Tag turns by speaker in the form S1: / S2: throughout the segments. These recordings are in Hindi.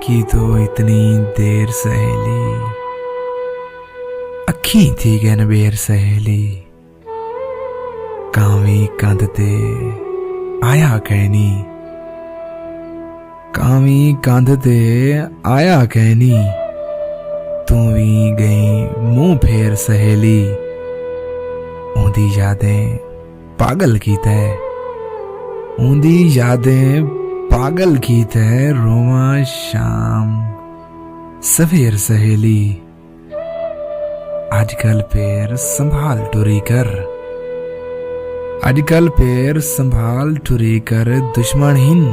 S1: की तो इतनी देर सहेली, अखी थी गैन बेर सहेली, कावी कंध ते आया कहनी, कावी कंध ते आया कहनी, तू भी गई मुंह फेर सहेली, ऊंदी यादें पागल की तय, ऊंदी यादें पागल की तय, रोवा शाम सवेर सहेली, आजकल पैर संभाल टुरी कर, आजकल पैर संभाल टुरी कर, दुश्मन हिन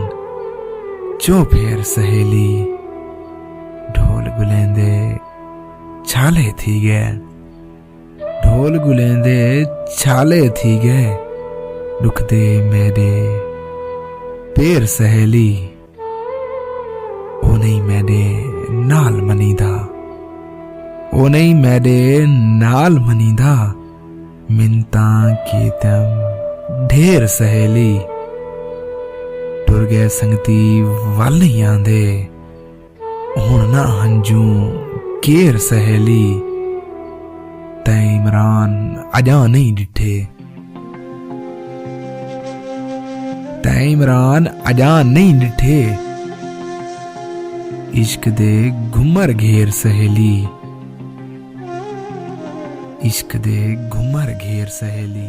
S1: जो फेर सहेली, ढोल गुलेंदे छाले थी गए, ढोल गुलेंदे छाले थी गए, दुख दे मेरे पैर सहेली, ओ नहीं मेरे नाल मनीदा, ओ नहीं मेरे नाल मनीदा, मिन्ता की तम ढेर सहेली, टुर गए संगती वल नहीं आंदे, हुण ना हंजू केर सहेली, तै इमरान अजा नहीं डिठे, तै इमरान अजा नहीं डिठे, इश्क दे घुमर घेर सहेली, इश्क दे घुमर घेर सहेली।